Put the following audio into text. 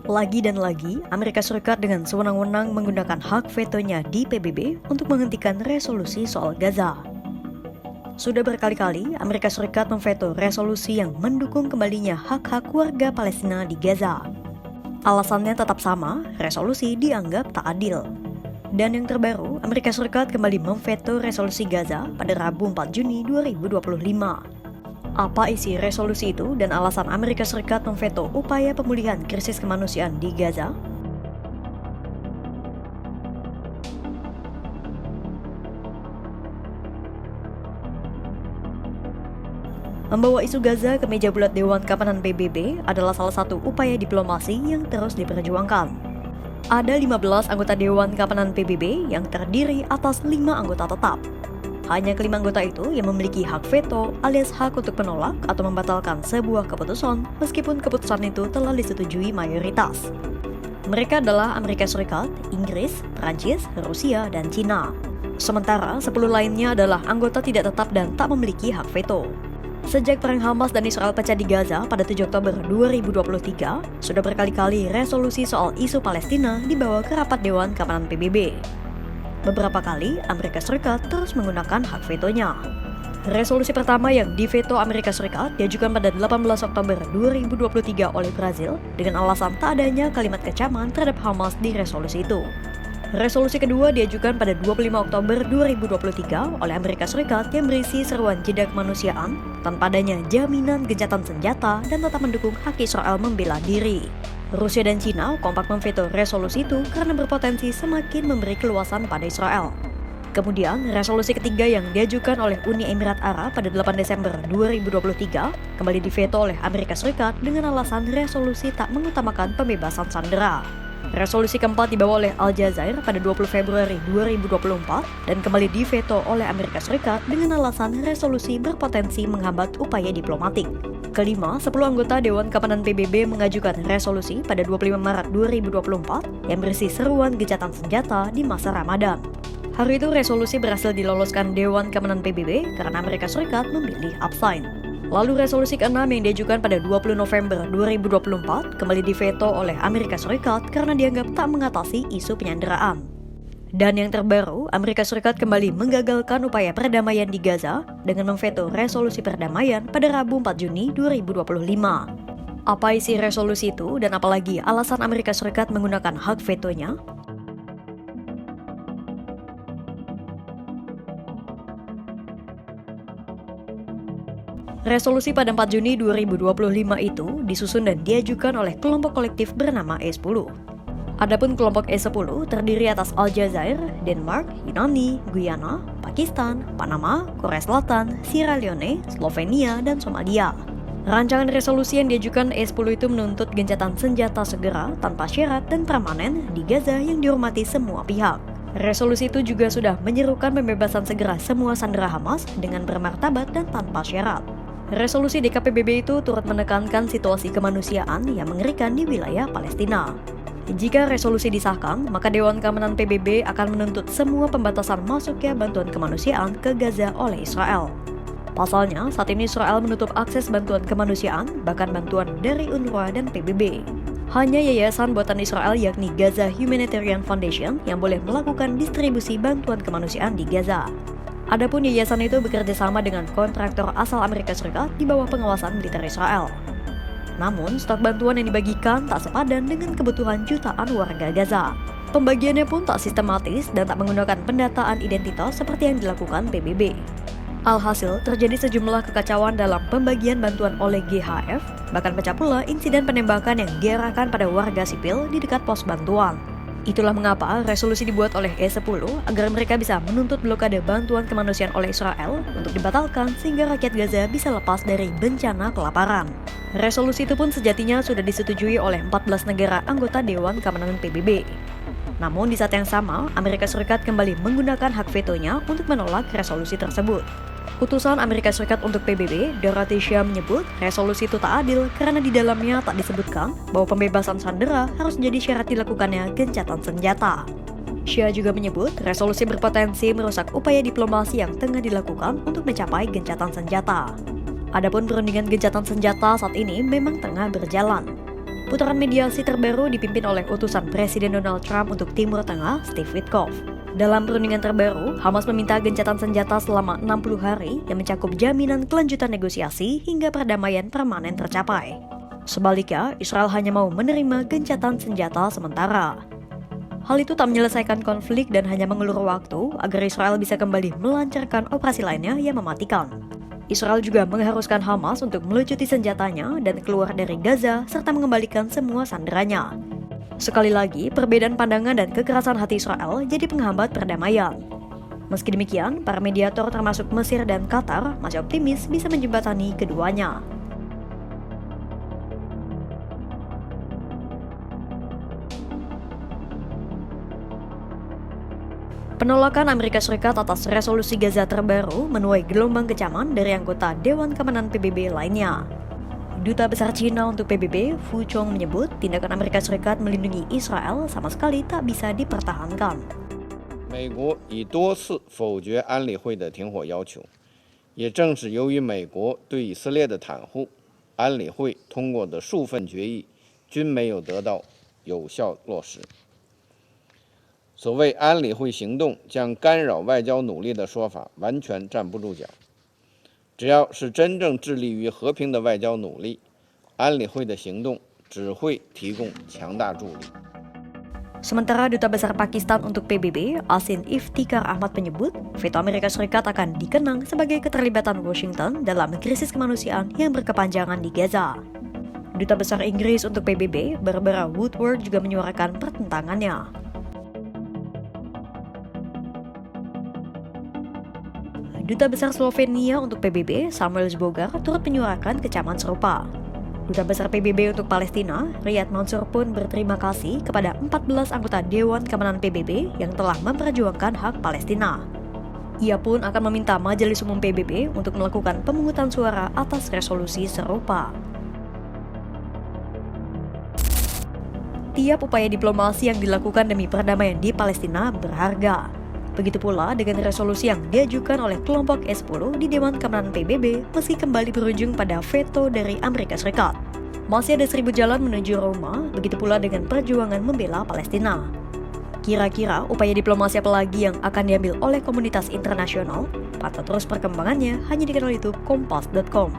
Lagi dan lagi, Amerika Serikat dengan sewenang-wenang menggunakan hak vetonya di PBB untuk menghentikan resolusi soal Gaza. Sudah berkali-kali, Amerika Serikat memveto resolusi yang mendukung kembalinya hak-hak warga Palestina di Gaza. Alasannya tetap sama, resolusi dianggap tak adil. Dan yang terbaru, Amerika Serikat kembali memveto resolusi Gaza pada Rabu 4 Juni 2025. Apa isi resolusi itu dan alasan Amerika Serikat memveto upaya pemulihan krisis kemanusiaan di Gaza? Membawa isu Gaza ke meja bulat Dewan Keamanan PBB adalah salah satu upaya diplomasi yang terus diperjuangkan. Ada 15 anggota Dewan Keamanan PBB yang terdiri atas 5 anggota tetap. Hanya kelima anggota itu yang memiliki hak veto alias hak untuk menolak atau membatalkan sebuah keputusan meskipun keputusan itu telah disetujui mayoritas. Mereka adalah Amerika Serikat, Inggris, Prancis, Rusia, dan Cina. Sementara 10 lainnya adalah anggota tidak tetap dan tak memiliki hak veto. Sejak perang Hamas dan Israel pecah di Gaza pada 7 Oktober 2023, sudah berkali-kali resolusi soal isu Palestina dibawa ke rapat Dewan Keamanan PBB. Beberapa kali, Amerika Serikat terus menggunakan hak vetonya. Resolusi pertama yang diveto Amerika Serikat diajukan pada 18 Oktober 2023 oleh Brazil dengan alasan tak adanya kalimat kecaman terhadap Hamas di resolusi itu. Resolusi kedua diajukan pada 25 Oktober 2023 oleh Amerika Serikat yang berisi seruan jeda kemanusiaan tanpa adanya jaminan gencatan senjata dan tetap mendukung hak Israel membela diri. Rusia dan Cina kompak memveto resolusi itu karena berpotensi semakin memberi keluasan pada Israel. Kemudian, resolusi ketiga yang diajukan oleh Uni Emirat Arab pada 8 Desember 2023 kembali diveto oleh Amerika Serikat dengan alasan resolusi tak mengutamakan pembebasan sandera. Resolusi keempat dibawa oleh Aljazair pada 20 Februari 2024 dan kembali diveto oleh Amerika Serikat dengan alasan resolusi berpotensi menghambat upaya diplomatik. Kelima, 10 anggota Dewan Keamanan PBB mengajukan resolusi pada 25 Maret 2024 yang berisi seruan gencatan senjata di masa Ramadan. Hari itu resolusi berhasil diloloskan Dewan Keamanan PBB karena Amerika Serikat memilih abstain. Lalu resolusi ke-6 yang diajukan pada 20 November 2024 kembali diveto oleh Amerika Serikat karena dianggap tak mengatasi isu penyanderaan. Dan yang terbaru, Amerika Serikat kembali menggagalkan upaya perdamaian di Gaza dengan memveto resolusi perdamaian pada Rabu 4 Juni 2025. Apa isi resolusi itu dan apalagi alasan Amerika Serikat menggunakan hak vetonya? Resolusi pada 4 Juni 2025 itu disusun dan diajukan oleh kelompok kolektif bernama E10. Adapun kelompok E10 terdiri atas Aljazair, Denmark, Yunani, Guyana, Pakistan, Panama, Korea Selatan, Sierra Leone, Slovenia, dan Somalia. Rancangan resolusi yang diajukan E10 itu menuntut gencatan senjata segera tanpa syarat dan permanen di Gaza yang dihormati semua pihak. Resolusi itu juga sudah menyerukan pembebasan segera semua sandera Hamas dengan bermartabat dan tanpa syarat. Resolusi DKPBB itu turut menekankan situasi kemanusiaan yang mengerikan di wilayah Palestina. Jika resolusi disahkan, maka Dewan Keamanan PBB akan menuntut semua pembatasan masuknya bantuan kemanusiaan ke Gaza oleh Israel. Pasalnya, saat ini Israel menutup akses bantuan kemanusiaan, bahkan bantuan dari UNRWA dan PBB. Hanya yayasan buatan Israel yakni Gaza Humanitarian Foundation yang boleh melakukan distribusi bantuan kemanusiaan di Gaza. Adapun yayasan itu bekerja sama dengan kontraktor asal Amerika Serikat di bawah pengawasan militer Israel. Namun, stok bantuan yang dibagikan tak sepadan dengan kebutuhan jutaan warga Gaza. Pembagiannya pun tak sistematis dan tak menggunakan pendataan identitas seperti yang dilakukan PBB. Alhasil, terjadi sejumlah kekacauan dalam pembagian bantuan oleh GHF, bahkan pecah pula insiden penembakan yang diarahkan pada warga sipil di dekat pos bantuan. Itulah mengapa resolusi dibuat oleh E10 agar mereka bisa menuntut blokade bantuan kemanusiaan oleh Israel untuk dibatalkan sehingga rakyat Gaza bisa lepas dari bencana kelaparan. Resolusi itu pun sejatinya sudah disetujui oleh 14 negara anggota Dewan Keamanan PBB. Namun di saat yang sama, Amerika Serikat kembali menggunakan hak vetonya untuk menolak resolusi tersebut. Utusan Amerika Serikat untuk PBB, Dorothy Shea menyebut resolusi itu tak adil karena di dalamnya tak disebutkan bahwa pembebasan sandera harus jadi syarat dilakukannya gencatan senjata. Shea juga menyebut resolusi berpotensi merusak upaya diplomasi yang tengah dilakukan untuk mencapai gencatan senjata. Adapun perundingan gencatan senjata saat ini memang tengah berjalan. Putaran mediasi terbaru dipimpin oleh utusan Presiden Donald Trump untuk Timur Tengah, Steve Witkoff. Dalam perundingan terbaru, Hamas meminta gencatan senjata selama 60 hari yang mencakup jaminan kelanjutan negosiasi hingga perdamaian permanen tercapai. Sebaliknya, Israel hanya mau menerima gencatan senjata sementara. Hal itu tak menyelesaikan konflik dan hanya mengulur waktu agar Israel bisa kembali melancarkan operasi lainnya yang mematikan. Israel juga mengharuskan Hamas untuk melucuti senjatanya dan keluar dari Gaza serta mengembalikan semua sanderanya. Sekali lagi, perbedaan pandangan dan kekerasan hati Israel jadi penghambat perdamaian. Meski demikian, para mediator termasuk Mesir dan Qatar masih optimis bisa menjembatani keduanya. Penolakan Amerika Serikat atas resolusi Gaza terbaru menuai gelombang kecaman dari anggota Dewan Keamanan PBB lainnya. Duta Besar China untuk PBB, Fu Chong menyebut tindakan Amerika Serikat melindungi Israel sama sekali tak bisa dipertahankan. 美国已多次否决安理会的停火要求，也正是由于美国对以色列的袒护，安理会通过的数份决议均没有得到有效落实。所谓安理会行动将干扰外交努力的说法完全站不住脚。只要是真正致力于和平的外交努力，安理会的行动只会提供强大助力。 Sementara Duta Besar Pakistan untuk PBB, Asin Iftikhar Ahmad menyebut, veto Amerika Serikat akan dikenang sebagai keterlibatan Washington dalam krisis kemanusiaan yang berkepanjangan di Gaza. Duta Besar Inggris untuk PBB, Barbara Woodward juga menyuarakan pertentangannya. Duta Besar Slovenia untuk PBB, Samuel Zbogar, turut menyuarakan kecaman serupa. Duta Besar PBB untuk Palestina, Riyad Mansour pun berterima kasih kepada 14 anggota Dewan Keamanan PBB yang telah memperjuangkan hak Palestina. Ia pun akan meminta Majelis Umum PBB untuk melakukan pemungutan suara atas resolusi serupa. Tiap upaya diplomasi yang dilakukan demi perdamaian di Palestina berharga. Begitu pula dengan resolusi yang diajukan oleh kelompok S10 di Dewan Keamanan PBB meski kembali berujung pada veto dari Amerika Serikat. Masih ada 1000 jalan menuju Roma, begitu pula dengan perjuangan membela Palestina. Kira-kira upaya diplomasi apa lagi yang akan diambil oleh komunitas internasional? Pantau terus perkembangannya hanya di kanal YouTube Kompas.com.